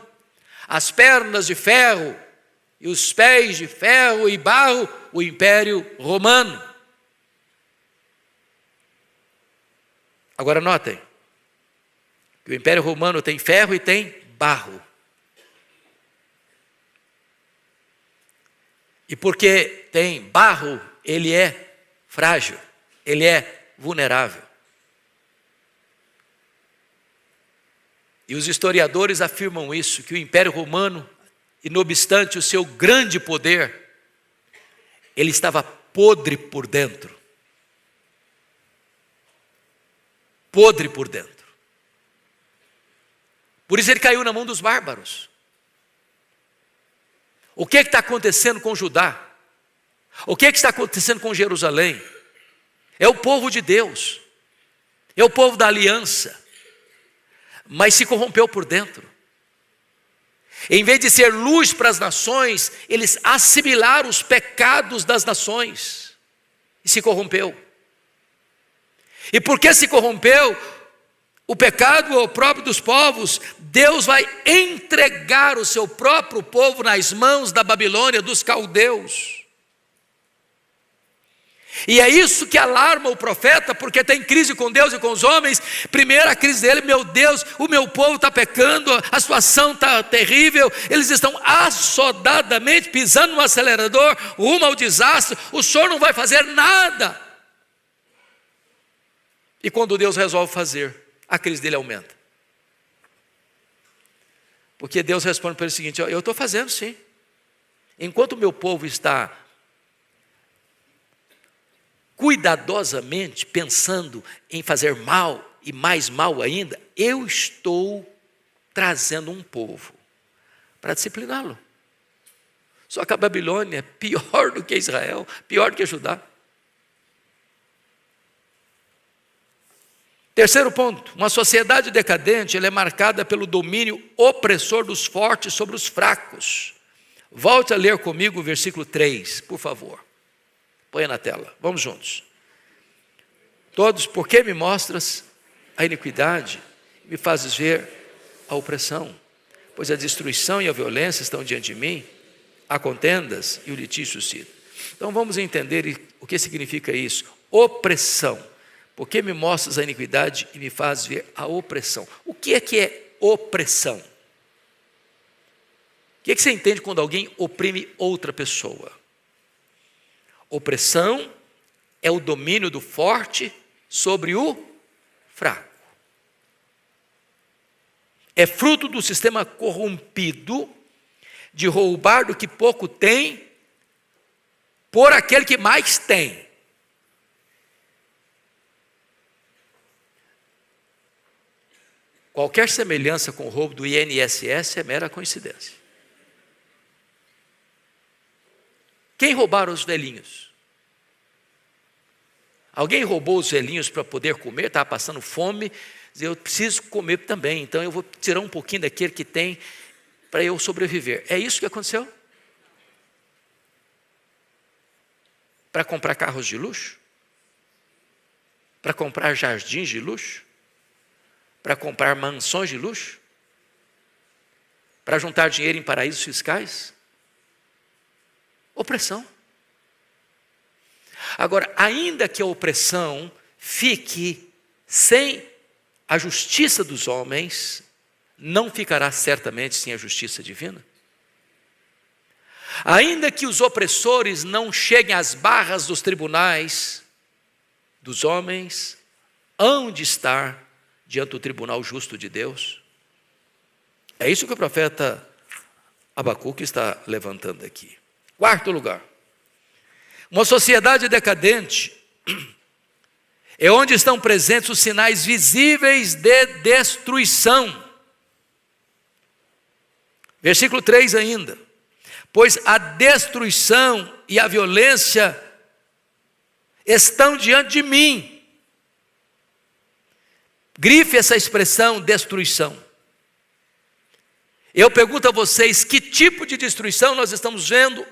As pernas de ferro e os pés de ferro e barro, o Império Romano. Agora notem, que o Império Romano tem ferro e tem barro. E porque tem barro, ele é frágil, ele é vulnerável. E os historiadores afirmam isso, que o Império Romano, e não obstante o seu grande poder, ele estava podre por dentro. Podre por dentro. Por isso ele caiu na mão dos bárbaros. O que está acontecendo com Judá? O que está acontecendo com Jerusalém? É o povo de Deus, é o povo da aliança, mas se corrompeu por dentro. Em vez de ser luz para as nações, eles assimilaram os pecados das nações e se corrompeu. E porque se corrompeu, o pecado é o próprio dos povos, Deus vai entregar o seu próprio povo nas mãos da Babilônia, dos caldeus. E é isso que alarma o profeta, porque tem crise com Deus e com os homens. Primeiro a crise dele, meu Deus, o meu povo está pecando, a situação está terrível, eles estão assodadamente pisando no acelerador, rumo ao desastre, o Senhor não vai fazer nada. E quando Deus resolve fazer, a crise dele aumenta. Porque Deus responde para ele o seguinte: eu estou fazendo sim. Enquanto o meu povo está cuidadosamente pensando em fazer mal e mais mal ainda, eu estou trazendo um povo para discipliná-lo. Só que a Babilônia é pior do que Israel, pior do que Judá. Terceiro ponto, uma sociedade decadente, ela é marcada pelo domínio opressor dos fortes sobre os fracos. Volte a ler comigo o versículo 3, por favor. Põe na tela, vamos juntos. Todos, por que me mostras a iniquidade, me fazes ver a opressão? Pois a destruição e a violência estão diante de mim, há contendas e o litígio suscita. Então vamos entender o que significa isso. Opressão. Por que me mostras a iniquidade e me fazes ver a opressão? O que é opressão? O que você entende quando alguém oprime outra pessoa? Opressão é o domínio do forte sobre o fraco. É fruto do sistema corrompido de roubar do que pouco tem por aquele que mais tem. Qualquer semelhança com o roubo do INSS é mera coincidência. Quem roubaram os velhinhos? Alguém roubou os velhinhos para poder comer, estava passando fome, dizia, eu preciso comer também, então eu vou tirar um pouquinho daquele que tem para eu sobreviver. É isso que aconteceu? Para comprar carros de luxo? Para comprar jardins de luxo? Para comprar mansões de luxo? Para juntar dinheiro em paraísos fiscais? Opressão. Agora, ainda que a opressão fique sem a justiça dos homens, não ficará certamente sem a justiça divina. Ainda que os opressores não cheguem às barras dos tribunais dos homens, hão de estar diante do tribunal justo de Deus. É isso que o profeta Abacuque está levantando aqui. Quarto lugar. Uma sociedade decadente é onde estão presentes os sinais visíveis de destruição. Versículo 3 ainda. Pois a destruição e a violência estão diante de mim. Grife essa expressão, destruição. Eu pergunto a vocês, que tipo de destruição nós estamos vendo?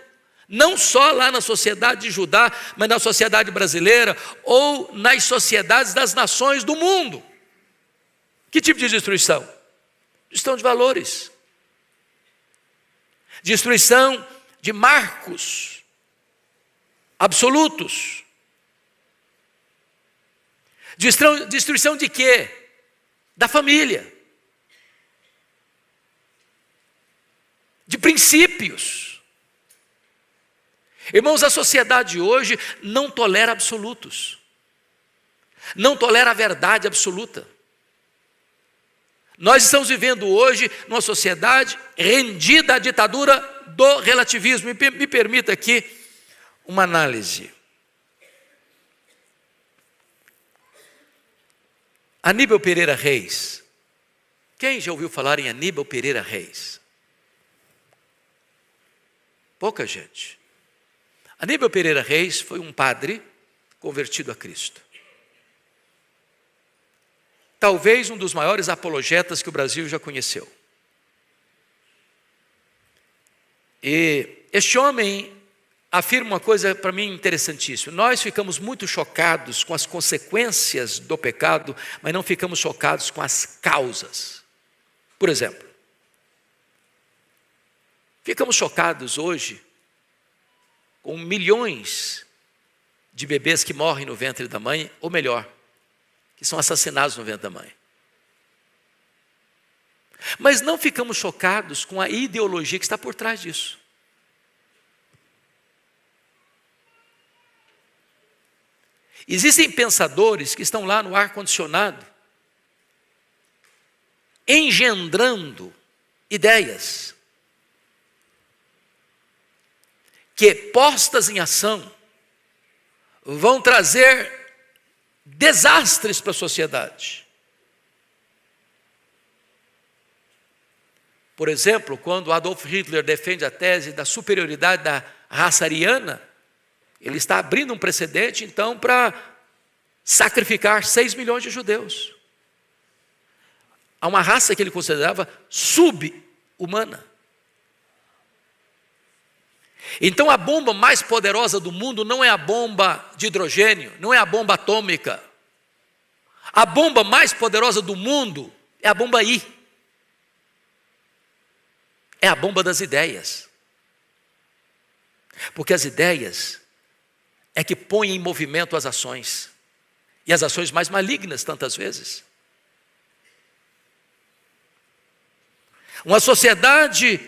Não só lá na sociedade de Judá, mas na sociedade brasileira ou nas sociedades das nações do mundo. Que tipo de destruição? Destruição de valores. Destruição de marcos absolutos. Destruição de quê? Da família. De princípios. Irmãos, a sociedade hoje não tolera absolutos, não tolera a verdade absoluta. Nós estamos vivendo hoje numa sociedade rendida à ditadura do relativismo. Me permita aqui uma análise. Aníbal Pereira Reis. Quem já ouviu falar em Aníbal Pereira Reis? Pouca gente. Aníbal Pereira Reis foi um padre convertido a Cristo. Talvez um dos maiores apologetas que o Brasil já conheceu. E este homem afirma uma coisa para mim interessantíssima. Nós ficamos muito chocados com as consequências do pecado, mas não ficamos chocados com as causas. Por exemplo, ficamos chocados hoje com milhões de bebês que morrem no ventre da mãe, ou melhor, que são assassinados no ventre da mãe. Mas não ficamos chocados com a ideologia que está por trás disso. Existem pensadores que estão lá no ar-condicionado, engendrando ideias que, postas em ação, vão trazer desastres para a sociedade. Por exemplo, quando Adolf Hitler defende a tese da superioridade da raça ariana, ele está abrindo um precedente, então, para sacrificar 6 milhões de judeus. A uma raça que ele considerava sub-humana. Então a bomba mais poderosa do mundo não é a bomba de hidrogênio, não é a bomba atômica. A bomba mais poderosa do mundo é a bomba I. É a bomba das ideias. Porque as ideias é que põem em movimento as ações. E as ações mais malignas, tantas vezes. Uma sociedade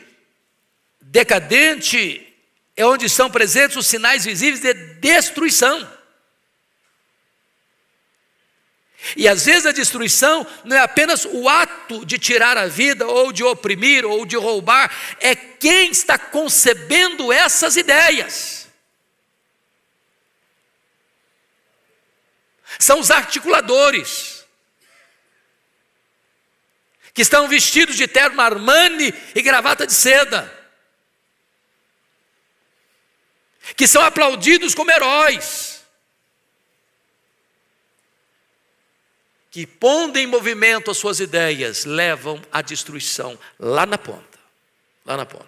decadente é onde estão presentes os sinais visíveis de destruição. E às vezes a destruição não é apenas o ato de tirar a vida, ou de oprimir, ou de roubar, é quem está concebendo essas ideias. São os articuladores, que estão vestidos de terno Armani e gravata de seda. que são aplaudidos como heróis, que pondo em movimento as suas ideias, levam à destruição lá na ponta, lá na ponta.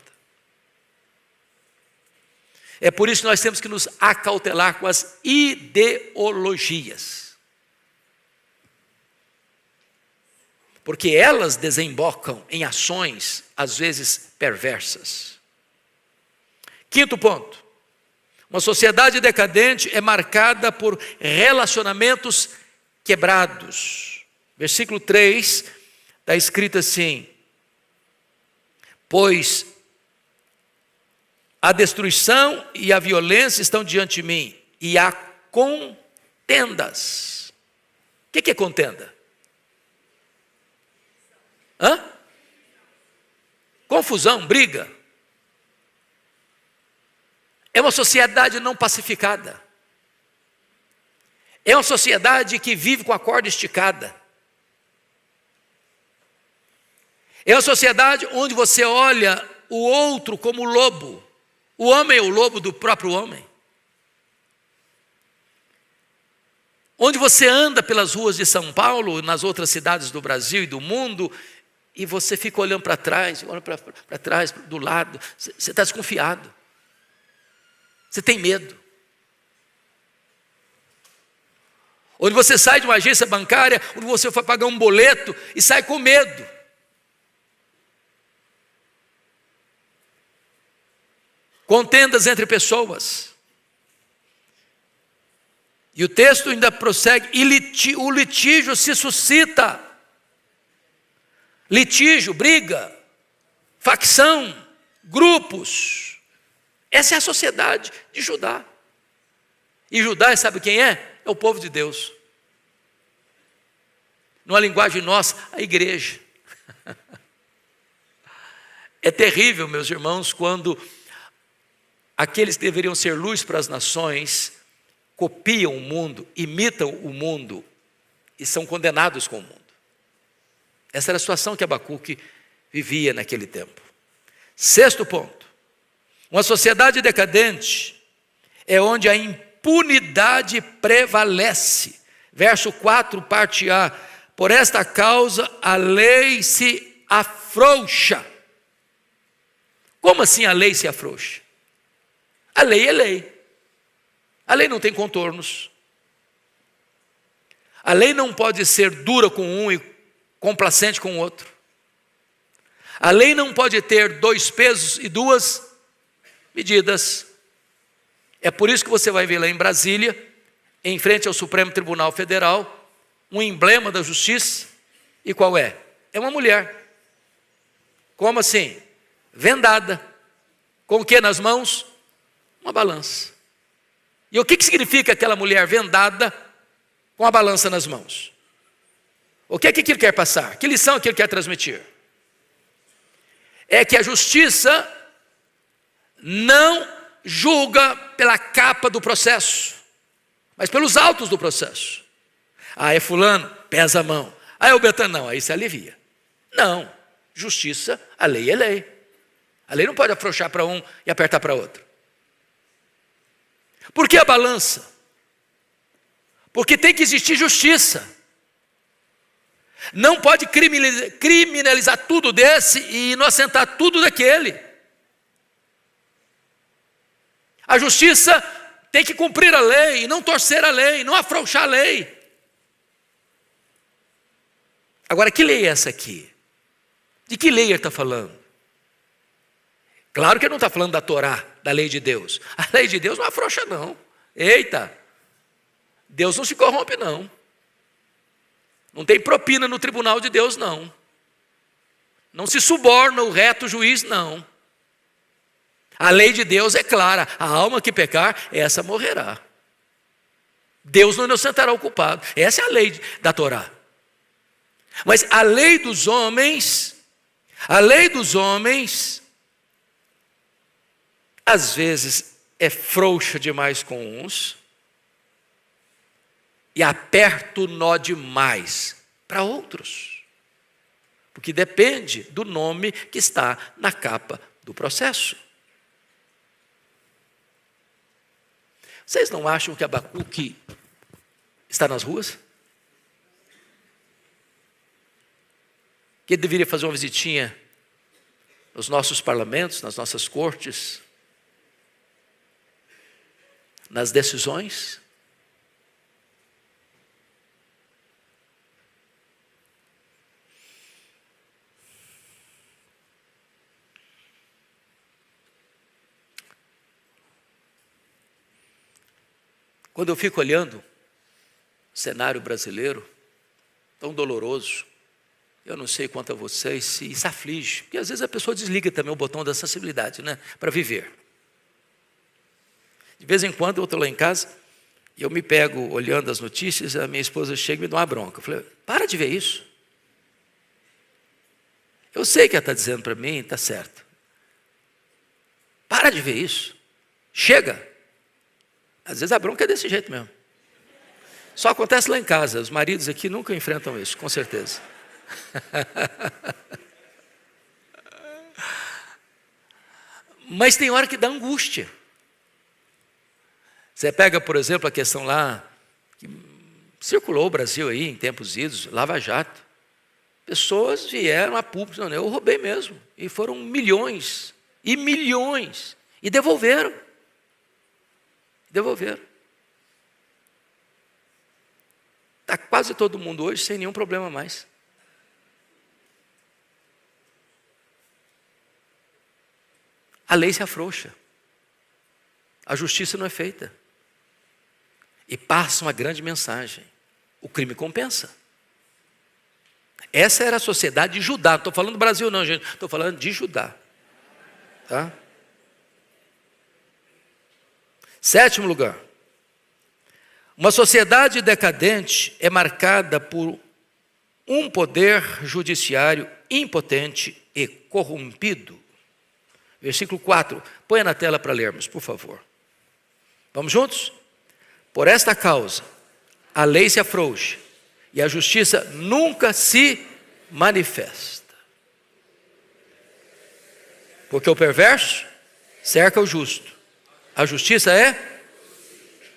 É por isso que nós temos que nos acautelar com as ideologias. Porque elas desembocam em ações, às vezes, perversas. Quinto ponto. Uma sociedade decadente é marcada por relacionamentos quebrados. Versículo 3, está escrito assim: pois a destruição e a violência estão diante de mim, e há contendas. O que é contenda? Confusão, briga. É uma sociedade não pacificada. É uma sociedade que vive com a corda esticada. É uma sociedade onde você olha o outro como lobo. O homem é o lobo do próprio homem. Onde você anda pelas ruas de São Paulo, nas outras cidades do Brasil e do mundo, e você fica olhando para trás, olha para trás, do lado, você está desconfiado. Você tem medo. Onde você sai de uma agência bancária, onde você vai pagar um boleto e sai com medo. Contendas entre pessoas. E o texto ainda prossegue, e o litígio se suscita. Litígio, briga, facção, grupos. Essa é a sociedade de Judá. E Judá, sabe quem é? É o povo de Deus. Numa linguagem nossa, a igreja. É terrível, meus irmãos, quando aqueles que deveriam ser luz para as nações copiam o mundo, imitam o mundo e são condenados com o mundo. Essa era a situação que Abacuque vivia naquele tempo. Sexto ponto. Uma sociedade decadente é onde a impunidade prevalece. Verso 4, parte A. Por esta causa a lei se afrouxa. Como assim a lei se afrouxa? A lei é lei. A lei não tem contornos. A lei não pode ser dura com um e complacente com o outro. A lei não pode ter dois pesos e duas medidas. É por isso que você vai ver lá em Brasília, em frente ao Supremo Tribunal Federal, um emblema da justiça. E qual é? É uma mulher. Como assim? Vendada. Com o que nas mãos? Uma balança. E o que significa aquela mulher vendada com a balança nas mãos? O que é que ele quer passar? Que lição que ele quer transmitir? É que a justiça não julga pela capa do processo, mas pelos autos do processo. Ah, é fulano, pesa a mão. Ah, é o Betano, não, aí se alivia. Não, justiça, a lei é lei. A lei não pode afrouxar para um e apertar para outro. Por que a balança? Porque tem que existir justiça. Não pode criminalizar tudo desse e inocentar tudo daquele. A justiça tem que cumprir a lei e não torcer a lei, não afrouxar a lei. Agora, que lei é essa aqui? De que lei ele está falando? Claro que ele não está falando da Torá, da lei de Deus. A lei de Deus não afrouxa não. Eita, Deus não se corrompe não. Não tem propina no tribunal de Deus não. Não se suborna o reto juiz não. A lei de Deus é clara, a alma que pecar, essa morrerá. Deus não inocentará o culpado. Essa é a lei da Torá. Mas a lei dos homens, às vezes é frouxa demais com uns e aperta o nó demais para outros. Porque depende do nome que está na capa do processo. Vocês não acham que Abacuque está nas ruas? Que ele deveria fazer uma visitinha nos nossos parlamentos, nas nossas cortes, nas decisões? Quando eu fico olhando o cenário brasileiro, tão doloroso, eu não sei quanto a vocês, se isso aflige, porque às vezes a pessoa desliga também o botão da sensibilidade, né, para viver. De vez em quando eu estou lá em casa, e eu me pego olhando as notícias, a minha esposa chega e me dá uma bronca. Eu falei, para de ver isso. Eu sei que ela está dizendo para mim, está certo. Para de ver isso. Chega. Às vezes a bronca é desse jeito mesmo. Só acontece lá em casa, os maridos aqui nunca enfrentam isso, com certeza. Mas tem hora que dá angústia. Você pega, por exemplo, a questão lá, que circulou o Brasil aí em tempos idos, Lava Jato. Pessoas vieram a público, não, eu roubei mesmo. E foram milhões, e milhões, e devolveram. Devolveram. Está quase todo mundo hoje sem nenhum problema mais. A lei se afrouxa. A justiça não é feita. E passa uma grande mensagem. O crime compensa. Essa era a sociedade de Judá. Não estou falando do Brasil não, gente. Estou falando de Judá. Tá? 7º lugar. Uma sociedade decadente é marcada por um poder judiciário impotente e corrompido. Versículo 4. Põe na tela para lermos, por favor. Vamos juntos? Por esta causa, a lei se afrouxa e a justiça nunca se manifesta. Porque o perverso cerca o justo. A justiça é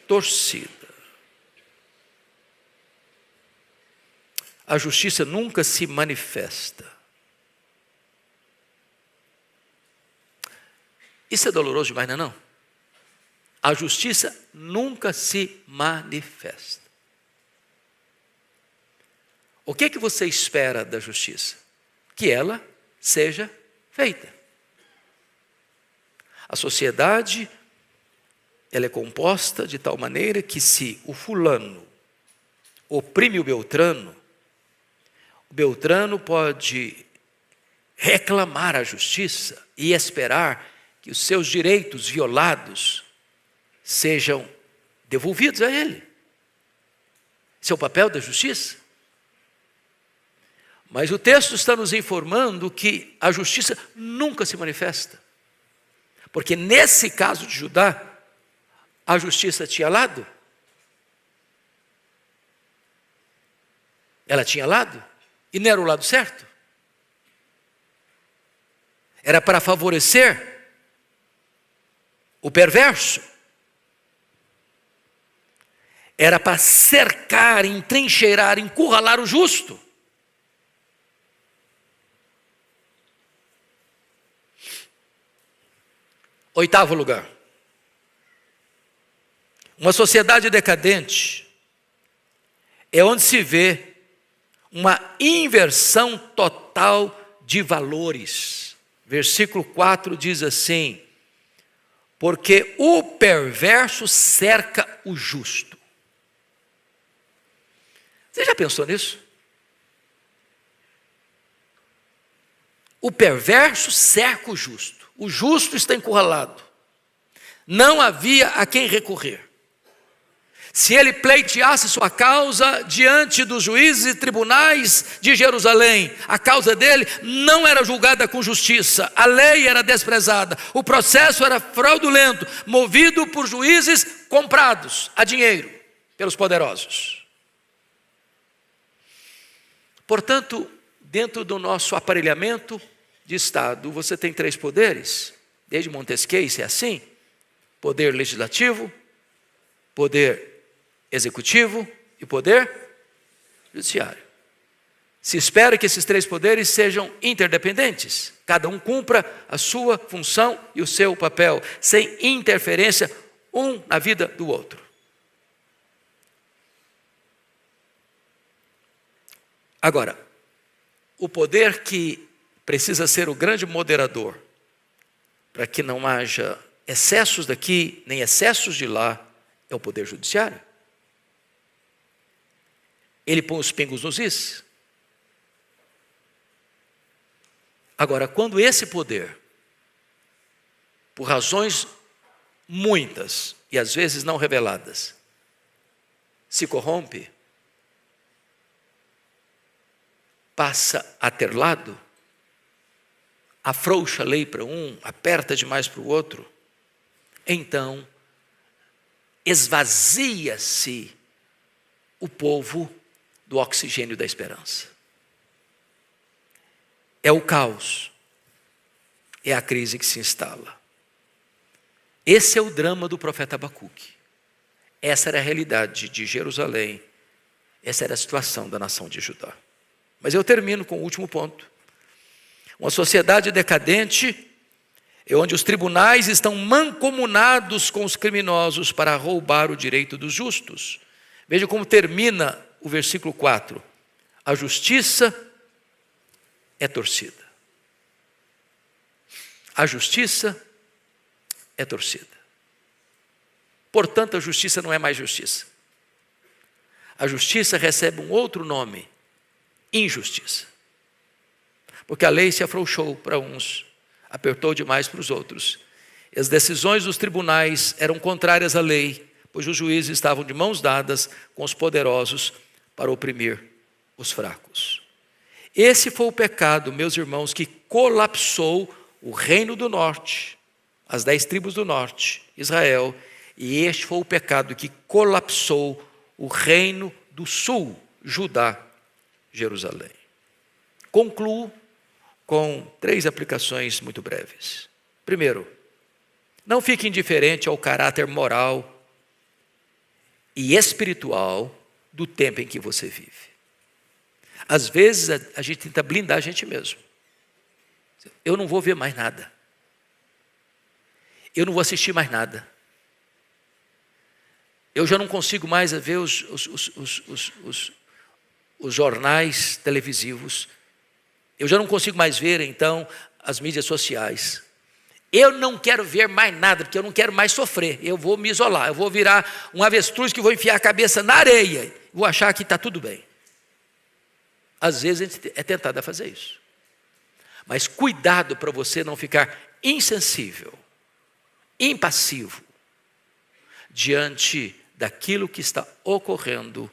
torcida. A justiça nunca se manifesta. Isso é doloroso demais, não é não? A justiça nunca se manifesta. O que é que você espera da justiça? Que ela seja feita. A sociedade, ela é composta de tal maneira que se o fulano oprime o Beltrano pode reclamar a justiça e esperar que os seus direitos violados sejam devolvidos a ele. Esse é o papel da justiça. Mas o texto está nos informando que a justiça nunca se manifesta. Porque nesse caso de Judá, a justiça tinha lado. Ela tinha lado e não era o lado certo. Era para favorecer o perverso. Era para cercar, entrincheirar, encurralar o justo. Oitavo lugar. Uma sociedade decadente é onde se vê uma inversão total de valores. Versículo 4 diz assim: porque o perverso cerca o justo. Você já pensou nisso? O perverso cerca o justo está encurralado, não havia a quem recorrer. Se ele pleiteasse sua causa diante dos juízes e tribunais de Jerusalém, a causa dele não era julgada com justiça, a lei era desprezada, o processo era fraudulento, movido por juízes comprados a dinheiro pelos poderosos. Portanto, dentro do nosso aparelhamento de Estado, você tem 3 poderes, desde Montesquieu, isso é assim: poder legislativo, poder executivo e poder judiciário. Se espera que esses três poderes sejam interdependentes, cada um cumpra a sua função e o seu papel, sem interferência um na vida do outro. Agora, o poder que precisa ser o grande moderador, para que não haja excessos daqui, nem excessos de lá, é o poder judiciário. Ele põe os pingos nos is. Agora, quando esse poder, por razões muitas e às vezes não reveladas, se corrompe, passa a ter lado, afrouxa a lei para um, aperta demais para o outro, então esvazia-se o povo do oxigênio da esperança. É o caos, é a crise que se instala. Esse é o drama do profeta Abacuque. Essa era a realidade de Jerusalém, essa era a situação da nação de Judá. Mas eu termino com o último ponto. Uma sociedade decadente é onde os tribunais estão mancomunados com os criminosos para roubar o direito dos justos. Veja como termina o versículo 4. A justiça é torcida. A justiça é torcida. Portanto, a justiça não é mais justiça. A justiça recebe um outro nome: injustiça. Porque a lei se afrouxou para uns, apertou demais para os outros. E as decisões dos tribunais eram contrárias à lei, pois os juízes estavam de mãos dadas com os poderosos para oprimir os fracos. Esse foi o pecado, meus irmãos, que colapsou o reino do norte, as 10 tribos do norte, Israel, e este foi o pecado que colapsou o reino do sul, Judá, Jerusalém. Concluo com 3 aplicações muito breves. Primeiro, não fique indiferente ao caráter moral e espiritual do tempo em que você vive. Às vezes a gente tenta blindar a gente mesmo. Eu não vou ver mais nada. Eu não vou assistir mais nada. Eu já não consigo mais ver os jornais televisivos. Eu já não consigo mais ver, então, as mídias sociais. Eu não quero ver mais nada, porque eu não quero mais sofrer. Eu vou me isolar, eu vou virar um avestruz que vou enfiar a cabeça na areia. Vou achar que está tudo bem. Às vezes a gente é tentado a fazer isso. Mas cuidado para você não ficar insensível, impassivo, diante daquilo que está ocorrendo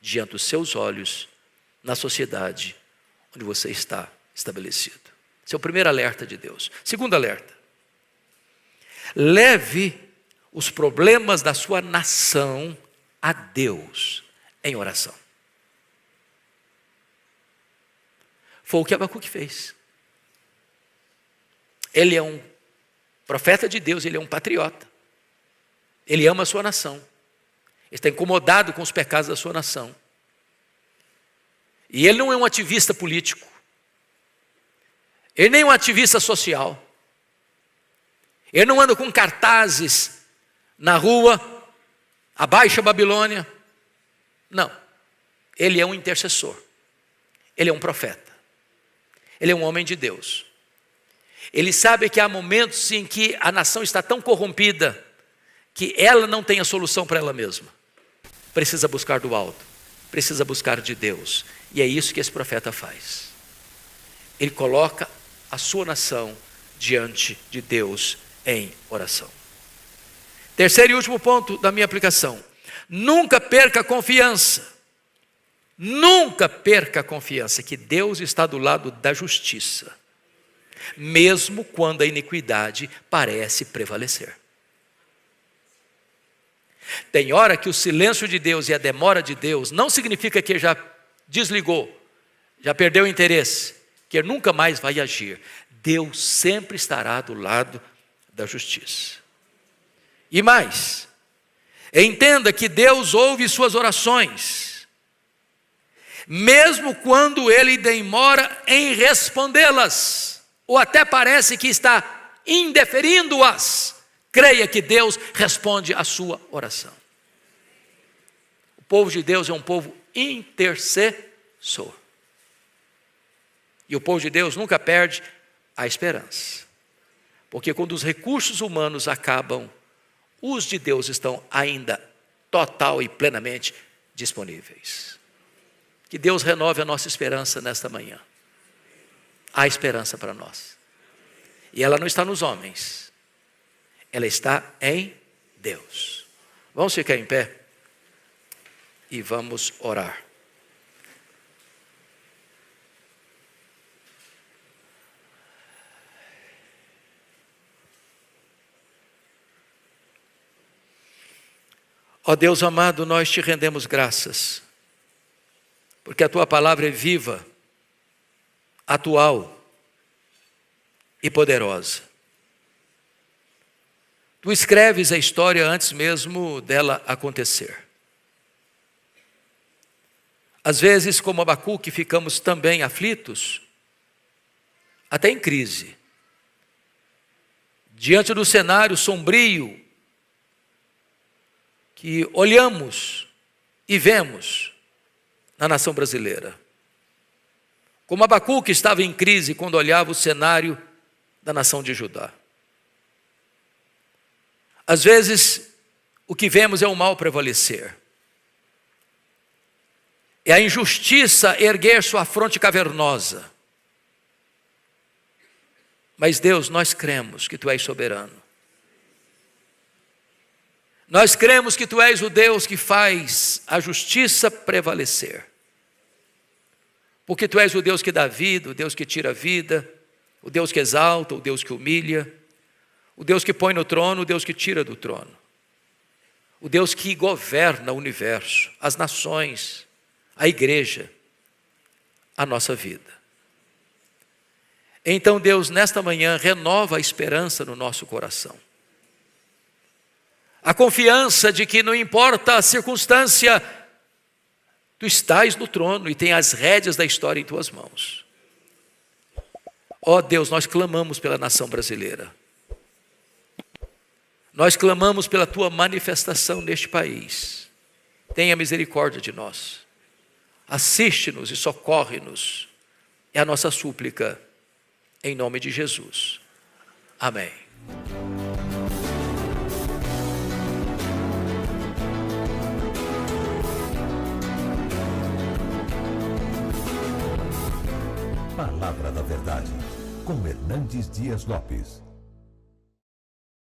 diante dos seus olhos na sociedade onde você está estabelecido. Esse é o primeiro alerta de Deus. Segundo alerta: leve os problemas da sua nação a Deus em oração. Foi o que Abacuque fez. Ele é um profeta de Deus, ele é um patriota. Ele ama a sua nação. Ele está incomodado com os pecados da sua nação. E ele não é um ativista político. Ele nem é um ativista social. Ele não anda com cartazes na rua, abaixa a Babilônia. Não. Ele é um intercessor. Ele é um profeta. Ele é um homem de Deus. Ele sabe que há momentos em que a nação está tão corrompida que ela não tem a solução para ela mesma. Precisa buscar do alto. Precisa buscar de Deus. E é isso que esse profeta faz. Ele coloca a sua nação diante de Deus em oração. Terceiro e último ponto da minha aplicação: nunca perca a confiança. Nunca perca a confiança que Deus está do lado da justiça, mesmo quando a iniquidade parece prevalecer. Tem hora que o silêncio de Deus e a demora de Deus não significa que ele já desligou, já perdeu o interesse, que ele nunca mais vai agir. Deus sempre estará do lado da justiça. E mais, Entenda que Deus ouve suas orações, mesmo quando Ele demora em respondê-las, ou até parece que está indeferindo-as. Creia que Deus responde a sua oração. O povo de Deus é um povo intercessor. E o povo de Deus nunca perde a esperança. Porque quando os recursos humanos acabam, os de Deus estão ainda total e plenamente disponíveis. Que Deus renove a nossa esperança nesta manhã. Há esperança para nós. E ela não está nos homens. Ela está em Deus. Vamos ficar em pé e vamos orar. Ó Deus amado, nós te rendemos graças, porque a tua palavra é viva, atual e poderosa. Tu escreves a história antes mesmo dela acontecer. Às vezes, como Abacuque, ficamos também aflitos, até em crise, diante do cenário sombrio que olhamos e vemos na nação brasileira. Como Abacuque estava em crise quando olhava o cenário da nação de Judá. Às vezes, o que vemos é o mal prevalecer. É a injustiça erguer sua fronte cavernosa. Mas Deus, nós cremos que Tu és soberano. Nós cremos que Tu és o Deus que faz a justiça prevalecer. Porque Tu és o Deus que dá vida, o Deus que tira a vida, o Deus que exalta, o Deus que humilha, o Deus que põe no trono, o Deus que tira do trono. O Deus que governa o universo, as nações, a igreja, a nossa vida. Então, Deus, nesta manhã, renova a esperança no nosso coração. A confiança de que não importa a circunstância, Tu estás no trono e tem as rédeas da história em Tuas mãos. Ó Deus, nós clamamos pela nação brasileira. Nós clamamos pela Tua manifestação neste país. Tenha misericórdia de nós. Assiste-nos e socorre-nos. É a nossa súplica, em nome de Jesus. Amém. Palavra da Verdade, com Hernandes Dias Lopes.